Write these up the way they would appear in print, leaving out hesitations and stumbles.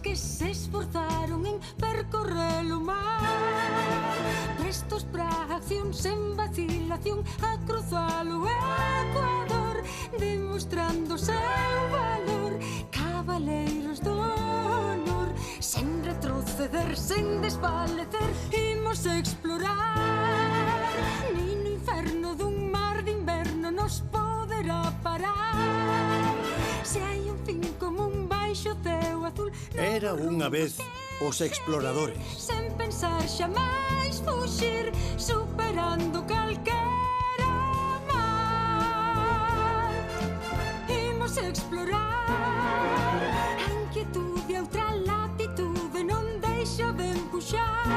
que se esforzaron en percorrer o mar, prestos pra acción sen vacilación a cruzar o Ecuador, demostrando seu valor, cabaleiros do honor, sen retroceder, sen desfalecer, imos explorar. Nin no inferno dun mar de inverno nos poderá parar. Se hai un fin común baixo ceo azul. Era unha vez os exploradores. Sen pensar xamais fuxir, superando calquera mar. Imos explorar a inquietude, a outra latitude non deixa de empuxar.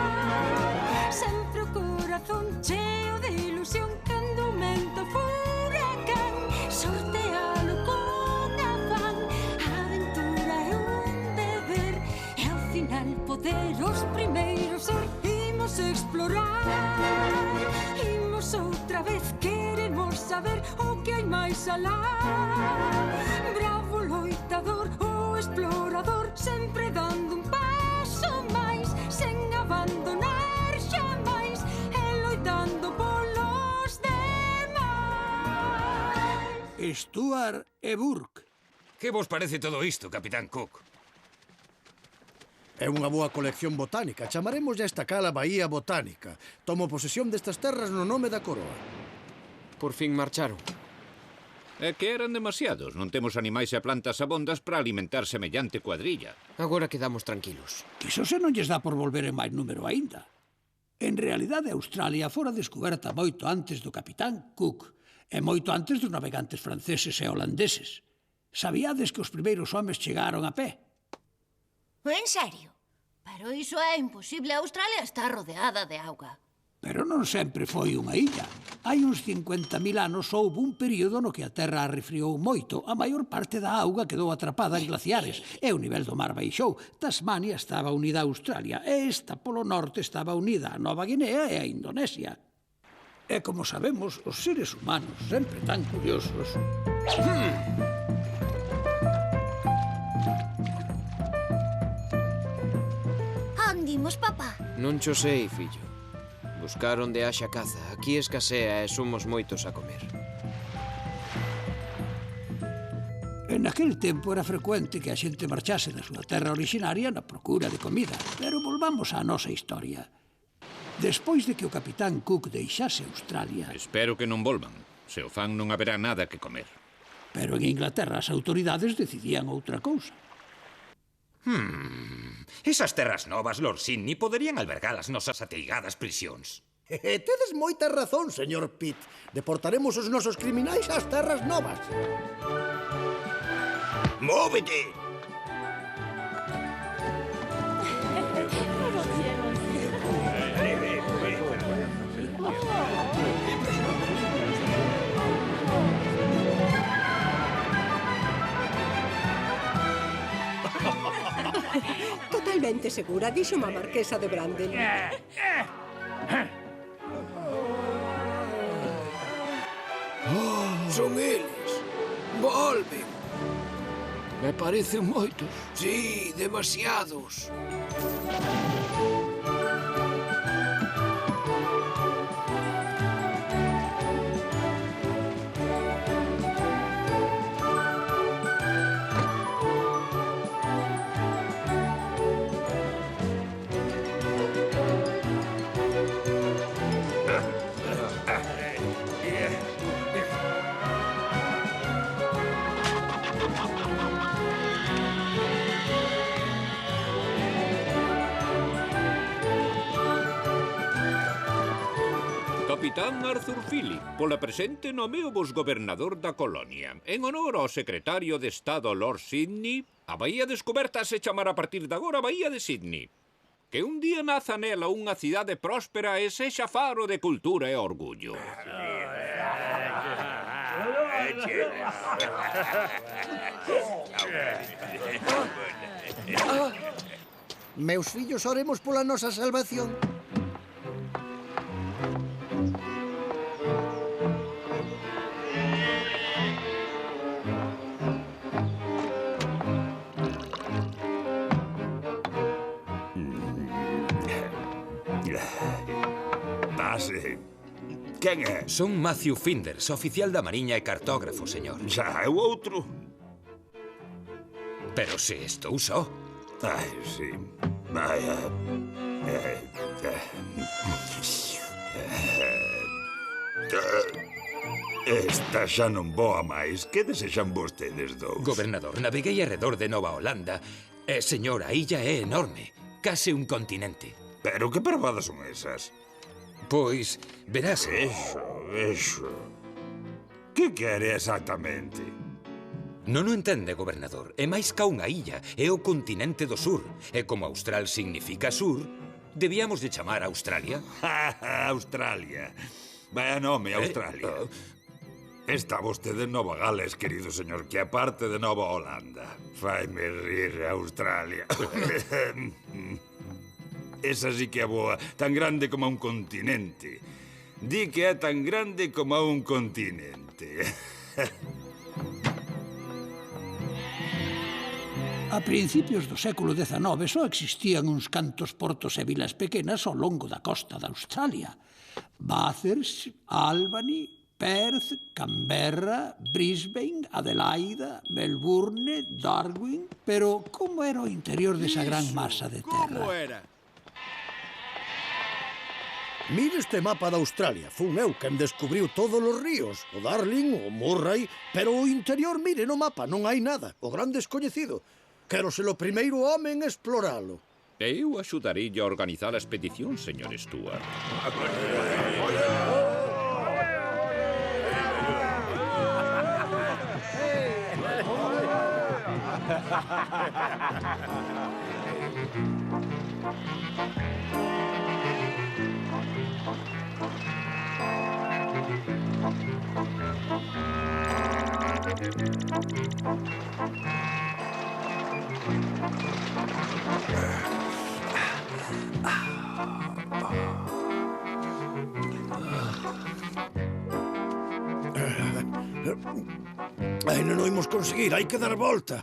Sempre o corazón cheo de ilusión cando aumenta o furacán, sortealo con afán. A aventura é un deber e ao final poder os primeiros ser. Imos explorar, imos outra vez, queremos saber o que hai máis alá. Bravo loitador, o explorador, sempre dando un paso máis, sen abandonar xamais, e loitando polos demais. Stuart e Burke. Que vos parece todo isto, Capitán Cook? É unha boa colección botánica. Chamaremos esta cala Bahía Botánica. Tomo posesión destas terras no nome da coroa. Por fin marcharon. É que eran demasiados. Non temos animais e plantas abondas para alimentar semellante cuadrilla. Agora quedamos tranquilos. Iso se non lles dá por volver en máis número aínda. En realidade, Australia fora descoberta moito antes do capitán Cook e moito antes dos navegantes franceses e holandeses. Sabíades que os primeiros homes chegaron a pé? En serio? Pero iso é imposible. Australia está rodeada de auga. Pero non sempre foi unha illa. Hai uns 50.000 anos houve un período no que a terra arrefriou moito. A maior parte da auga quedou atrapada en glaciares e o nivel do mar baixou. Tasmania estaba unida a Australia e esta polo norte estaba unida a Nova Guinea e a Indonesia. E como sabemos, os seres humanos, sempre tan curiosos... Andimos, papá? Non cho sei, fillo. Buscar onde haxa caza. Aquí escasea e somos moitos a comer. En aquel tempo era frecuente que a xente marchase da súa terra originaria na procura de comida. Pero volvamos á nosa historia. Despois de que o capitán Cook deixase Australia... Espero que non volvan. Se o fan non haberá nada que comer. Pero en Inglaterra as autoridades decidían outra cousa. Esas terras novas, Lord Sydney, poderían albergar as nosas ateigadas prisións. Tedes moita razón, señor Pitt. Deportaremos os nosos criminais ás terras novas. ¡Móvete! Totalmente segura, dixo a marquesa de Brandon. Son eles. Volven. Me parecen moitos. Sí, demasiados. Capitán Arthur Phillip, pola presente nomeo vos gobernador da colonia. En honor ao secretario de Estado Lord Sydney, a Bahía descoberta se chamar a partir de agora Bahía de Sydney. Que un día naza nela unha cidade próspera e sexa faro de cultura e orgullo. Meus fillos, oremos pola nosa salvación. Quen é? Son Matthew Finders, oficial da Mariña e cartógrafo, señor. Xa é o outro. Pero se estou só. Ai, sí. Vaya. Esta xa non voa máis. Que desexan vostedes dous? Gobernador, naveguei arredor de Nova Holanda. Señor, a illa é enorme. Case un continente. Pero que parvadas son esas? Pois, verás... Eso. Que quere exactamente? Non o entende, gobernador. É máis ca unha illa. É o continente do sur. E como Austral significa sur, debíamos de chamar a Australia. Australia. Vaya nome, Australia. Está vostede en Nova Gales, querido señor, que é parte de Nova Holanda. Faime rir, Australia. Esa sí que é boa, tan grande como un continente. Di que é tan grande como un continente. A principios do século XIX só existían uns cantos portos e vilas pequenas ao longo da costa da Australia. Bathurst, Albany, Perth, Canberra, Brisbane, Adelaida, Melbourne, Darwin... Pero como era o interior desa gran masa de terra? Como era? Mire este mapa da Australia. Fun eu quen descubriu todos os ríos. O Darling, o Murray... Pero o interior, mire, no mapa non hai nada. O gran descoñecido. Quero ser o primeiro home en exploralo. Eu axudarei a organizar a expedición, señor Stuart. Ai, non o imos conseguir, hai que dar volta.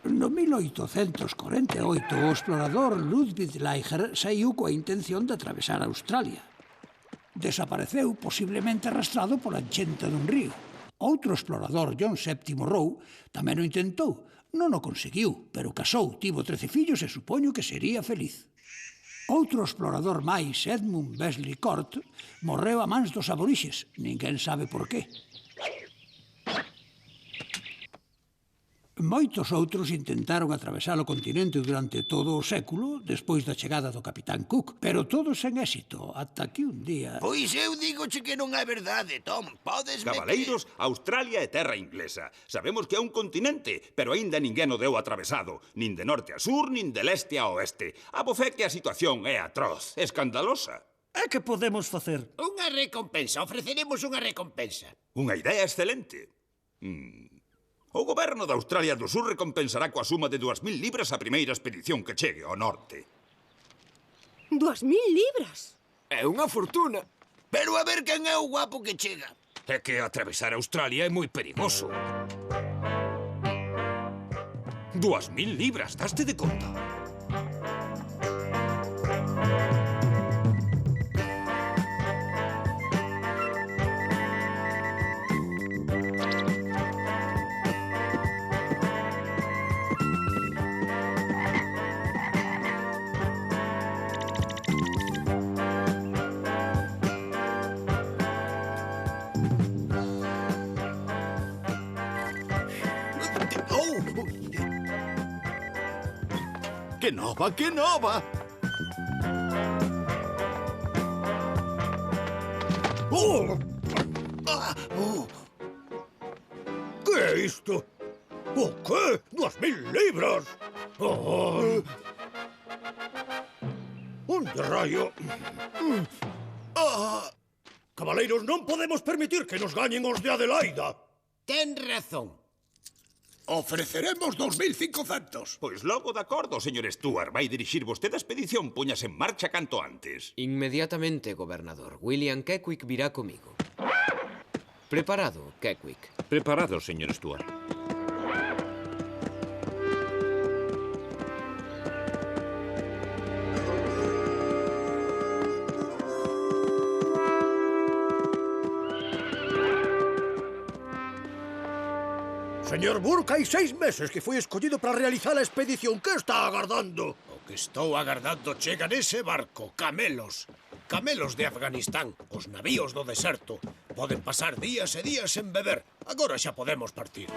No 1848, o explorador Ludwig Leicher saiu coa intención de atravesar Australia. Desapareceu, posiblemente arrastrado pola enchente dun río. Outro explorador, John VII Roe, tamén o intentou. Non o conseguiu, pero casou, tivo 13 fillos e supoño que sería feliz. Outro explorador máis, Edmund Besley Court, morreu a mans dos aborixes. Ninguén sabe por qué. Moitos outros intentaron atravesar o continente durante todo o século despois da chegada do capitán Cook, pero todos sen éxito, ata que un día... Pois eu dígoche que non é verdade, Tom. Podes Cabaleiros, Australia é terra inglesa. Sabemos que é un continente, pero aínda ninguén o deu atravesado. Nin de norte a sur, nin de leste a oeste. A bofé que a situación é atroz, escandalosa. E que podemos facer? Unha recompensa, ofreceremos unha recompensa. Unha idea excelente. O goberno de Australia do Sur recompensará coa suma de 2.000 libras a primeira expedición que chegue ao norte. 2.000 libras? É unha fortuna. Pero a ver quen é o guapo que chega. É que atravesar Australia é moi perigoso. 2.000 libras, daste de conta? Que nova, que nova! Que é isto? O quê? 2.000 libras? Onde raio? Cabaleiros, non podemos permitir que nos gañen os de Adelaida. Ten razón. Ofreceremos 2.500. Pois logo de acordo, señor Stuart. Vai dirixir vostede a expedición, poñase en marcha canto antes. Inmediatamente, gobernador. William Keckwick virá comigo. Preparado, Keckwick. Preparado, señor Stuart. Señor Burke, hai 6 meses que foi escollido para realizar a expedición. Que está agardando? O que estou agardando chega nese barco. Camelos. Camelos de Afganistán. Os navíos do deserto. Poden pasar días e días sen beber. Agora xa podemos partir.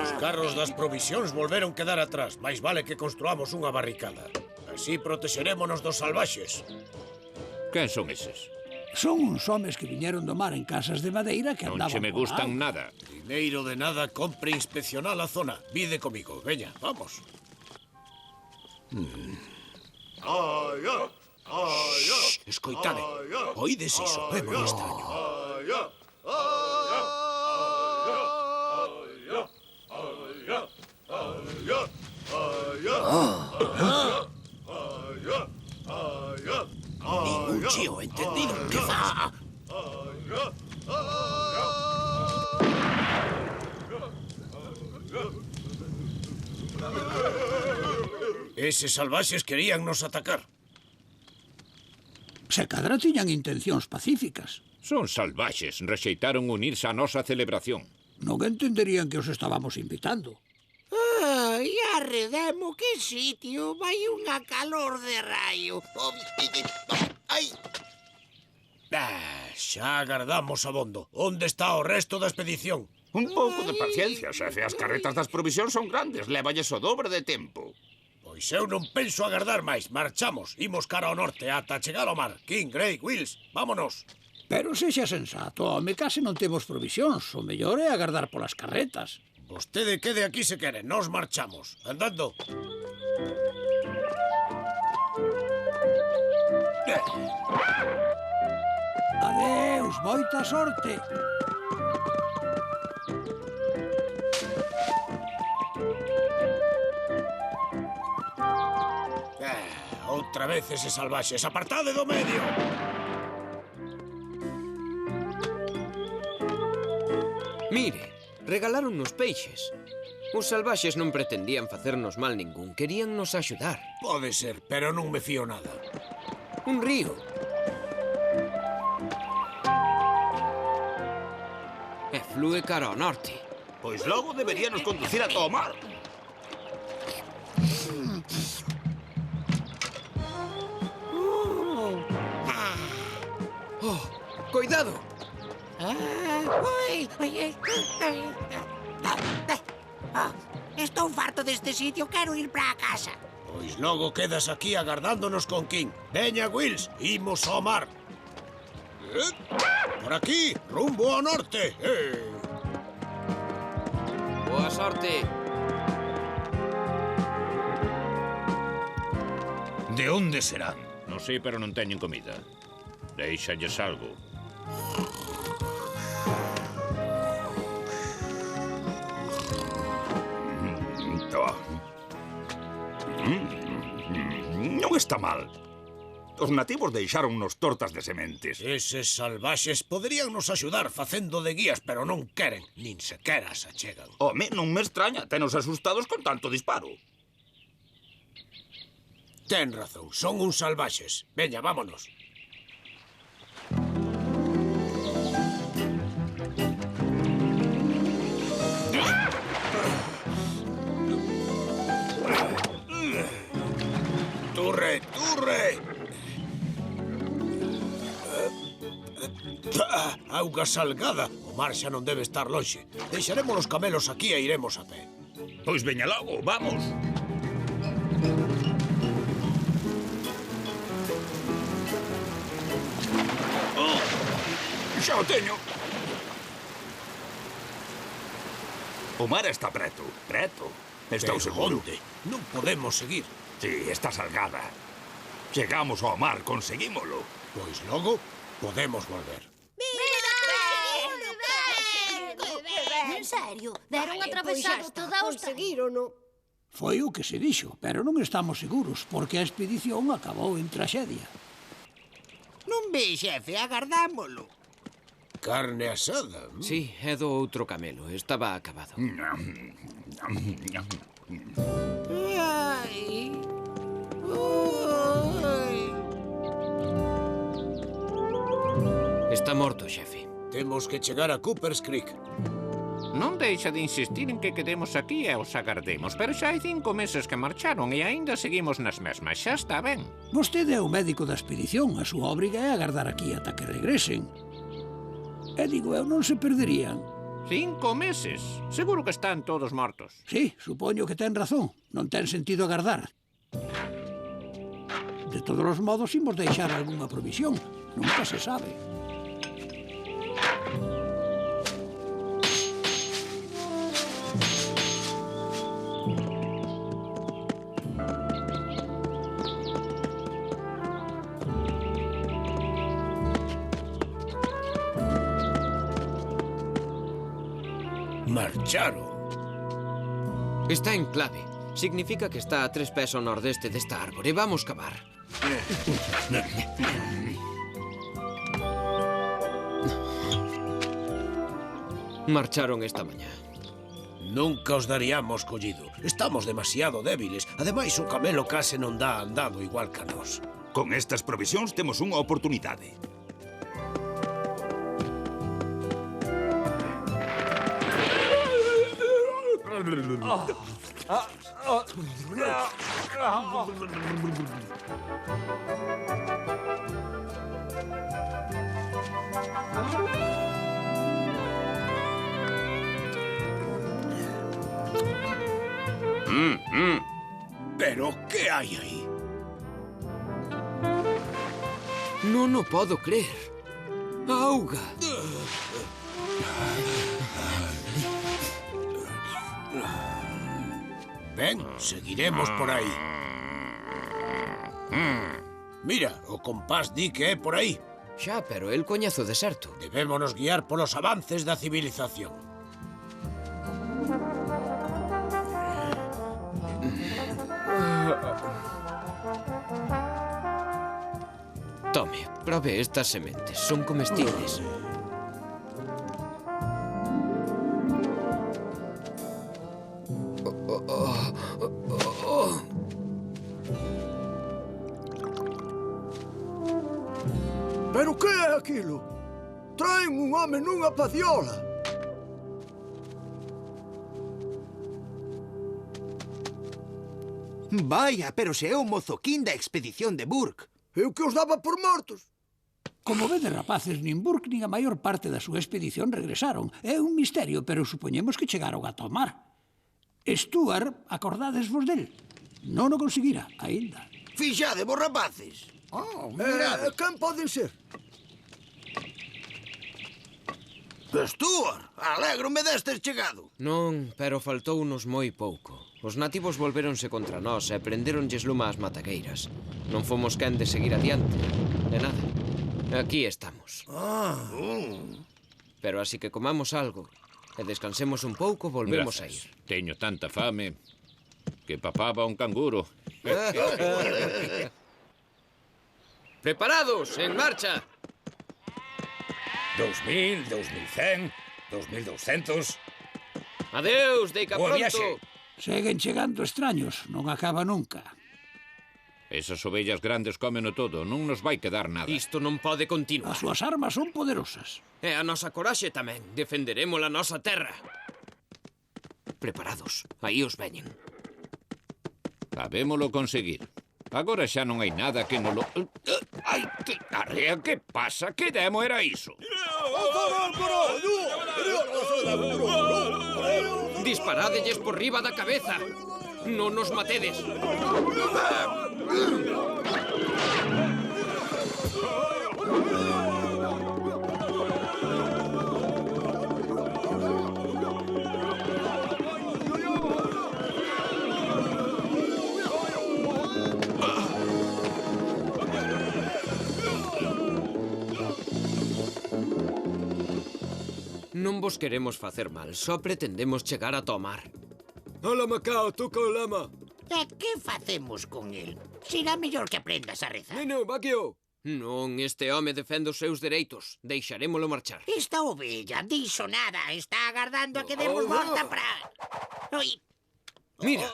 Os carros das provisións volveron quedar atrás. Mais vale que construamos unha barricada. Así protexerémonos dos salvaxes. Quen son eses? Son uns homes que viñeron do mar en casas de madeira que Non andaban che me por gustan auga. nada. Primeiro de nada, compre inspeccionar a zona. Vide comigo. Veña, vamos. Escoitade. Oídes iso? É moi extraño. Ningún chío, entendido? Que fa? Eses salvaxes querían nos atacar. Se cadra tiñan intencións pacíficas. Son salvaxes. Rexeitaron unirse á nosa celebración. Non entenderían que os estábamos invitando. Ai, arredemo, que sitio. Vai unha calor de raio. Ai. Xa agardamos abondo. Onde está o resto da expedición? Un pouco de paciencia, xefe. As carretas das provisións son grandes. Lévalles o dobre de tempo. Pois eu non penso agardar máis. Marchamos. Imos cara ao norte ata chegar ao mar. King, Gray, Wills, vámonos. Pero sexa sensato, home, case non temos provisións. O mellor é agardar polas carretas. Vostede quede aquí se quere. Nos marchamos. Andando. Adeus, moita sorte. Outra vez eses salvaxes. Apartade do medio. Mire, regalaronnos peixes. Os salvaxes non pretendían facernos mal ningún, querían nos axudar. Pode ser, pero non me fío nada. Un río. E flúe cara ao norte. Pois logo deberíanos conducir a todo o mar. Oh, cuidado! Estou farto deste sitio, quero ir para a casa. Pois logo quedas aquí agardándonos con King. Veña, Wills, imos ao mar. Por aquí, rumbo ao norte. Boa sorte. De onde serán? Non sei, pero non teñen comida. Déixalles algo. Non está mal. Os nativos deixáronnos tortas de sementes. Eses salvaxes poderían nos axudar facendo de guías, pero non queren, nin sequera se achegan. Home, non me extraña, tenos asustados con tanto disparo. Ten razón, son uns salvaxes. Veña, vámonos. Turre, turre! Auga salgada. O mar xa non debe estar lonxe. Deixaremos os camelos aquí e iremos a pé. Pois veña logo, vamos. Xa o teño. O mar está preto, preto. Estou Pero seguro. onde? Non podemos seguir. Sí, está salgada. Chegamos ao mar, conseguímolo. Pois logo, podemos volver. En serio, deron atravesado toda a Australia. Conseguírono. Foi o que se dixo, pero non estamos seguros, porque a expedición acabou en traxedia. Non ve, xefe, agardámolo. Carne asada. Sí, é do outro camelo. Estaba acabado. Ai. Está morto, xefe. Temos que chegar a Coopers Creek. Non deixa de insistir en que quedemos aquí e os agardemos, pero xa hai 5 meses que marcharon e aínda seguimos nas mesmas. Xa está ben. Vostede é o médico da expedición, a súa obriga é agardar aquí ata que regresen. E digo eu, non se perderían. 5 meses. Seguro que están todos mortos. Sí, supoño que ten razón. Non ten sentido agardar. De todos os modos, imos deixar algunha provisión. Nunca se sabe. Marcharon. Está en clave. Significa que está a 3 pés ao nordeste desta árbore. Vamos cavar. Marcharon esta mañá. Nunca os daríamos collido. Estamos demasiado débiles. Ademais, o camelo case non dá andado igual que a nós. Con estas provisións temos unha oportunidade. Pero que hai aí? Non o podo crer. Auga. Ben, seguiremos por aí. Mira, o compás di que é por aí. Xa, pero el coñece o deserto. Debémonos guiar polos avances da civilización. Tome, probe estas sementes. Son comestibles. Pero que é aquilo? Traen un home nunha paciola. Vaya, pero se é o mozoquín da expedición de Burke. E o que os daba por mortos? Como vedes, rapaces, nin Burke nin a maior parte da súa expedición regresaron. É un misterio, pero supoñemos que chegaron a tomar. Stuart, acordadesvos del? Non o conseguira, aínda. Fixade vos, rapaces. Quen poden ser? Stuart, alégrome destes chegado. Non, pero faltounos moi pouco. Os nativos volvéronse contra nós e prendéronlles luma ás matagueiras. Non fomos quen de seguir adiante. De nada. Aquí estamos. Pero así que comamos algo e descansemos un pouco, volvemos a ir. Teño tanta fame que papaba un canguro. Preparados, en marcha. 2000, 2100, 2200... Adeus, deica Boa pronto. viaxe. Seguen chegando extraños, non acaba nunca. Esas ovellas grandes cómeno todo, non nos vai quedar nada. Isto non pode continuar. As súas armas son poderosas. E a nosa coraxe tamén. Defenderemos a nosa terra. Preparados, aí os veñen. Sabémolo conseguir. Agora xa non hai nada que nolo... Ai, que arrea, que pasa? Que demo era iso? Disparadelles por riba da cabeza. Non nos matedes. Non vos queremos facer mal, só pretendemos chegar ata o mar. Ola, Macao, toca o lama. E que facemos con el? Será mellor que aprendas a rezar. Neno, Baquio. Non, este home defende os seus dereitos. Deixarémolo marchar. Esta ovella dixo nada. Está agardando a que demos volta para... Oi. Mira.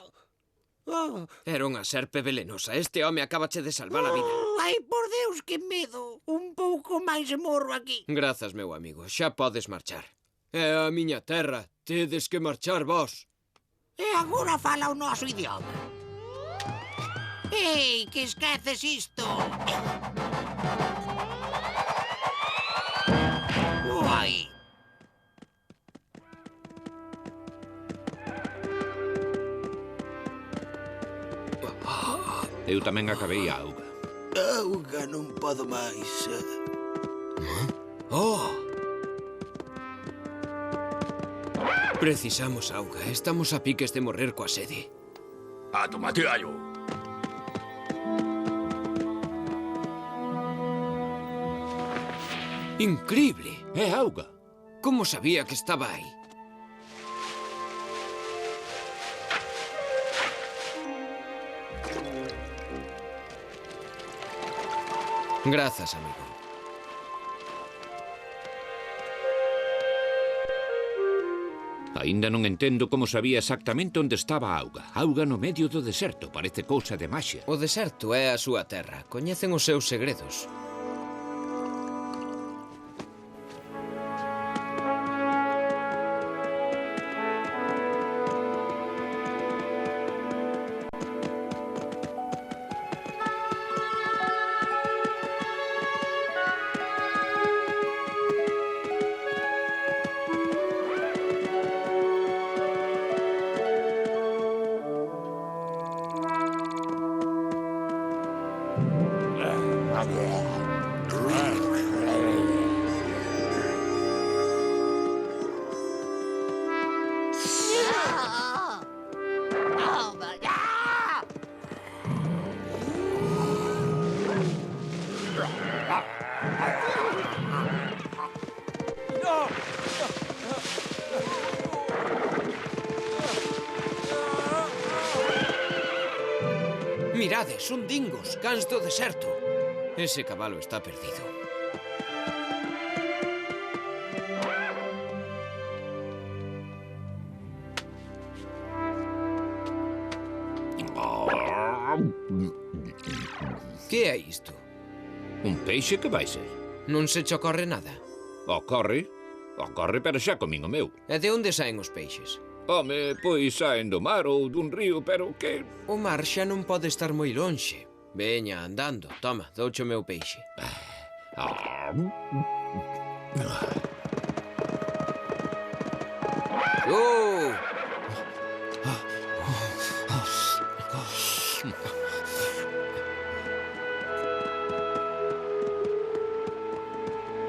Era unha serpe velenosa. Este home acabache de salvar a vida. Ai, por Deus, que medo. Un pouco máis e morro aquí. Grazas, meu amigo. Xa podes marchar. É a miña terra. Tedes que marchar vós. E agora fala o noso idioma. Ei, que esqueces isto? Uai. Eu tamén acabei a auga. Auga, non podo máis. Precisamos auga. Estamos a piques de morrer coa sede. A tomate gallo. Increíble. É auga. Como sabía que estaba aí? Grazas, amigo. Aínda non entendo como sabía exactamente onde estaba a auga. Auga no medio do deserto, parece cousa de maxia. O deserto é a súa terra. Coñecen os seus segredos. Mirade, son dingos, cans do deserto. Ese cabalo está perdido. Que é isto? Un peixe que vai ser? Non se che ocorre nada? Ocorre, pero xa comín o meu. E de onde saen os peixes? Home, pois saen do mar ou dun río, pero que... O mar xa non pode estar moi lonxe. Veña, andando. Toma, douche o meu peixe.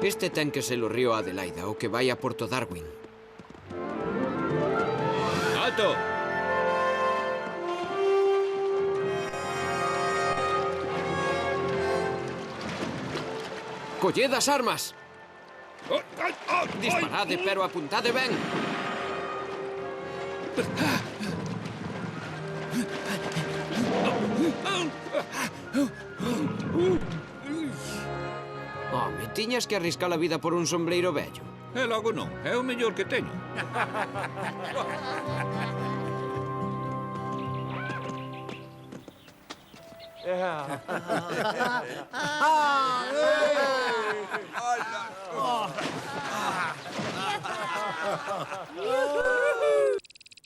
Este ten que ser o río Adelaida, o que vai a Porto Darwin. ¡Alto! Colled as armas! Disparade, pero apuntade ben! Home, tiñas que arriscar a vida por un sombreiro vello. E logo non, é o mellor que teño.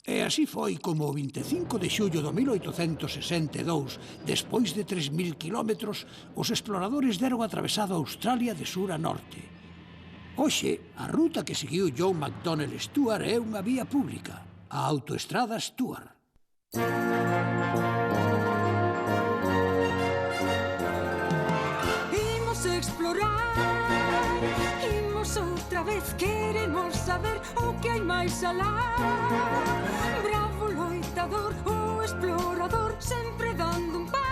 E así foi como o 25 de xullo do 1862, despois de 3.000 kilómetros, os exploradores deron atravesado a Australia de sur a norte. Hoxe, a ruta que seguiu John McDonnell Stuart é unha vía pública, a autoestrada Stuart. Imos explorar, imos outra vez, queremos saber o que hai máis alá. Bravo loitador, o explorador, sempre dando un paso.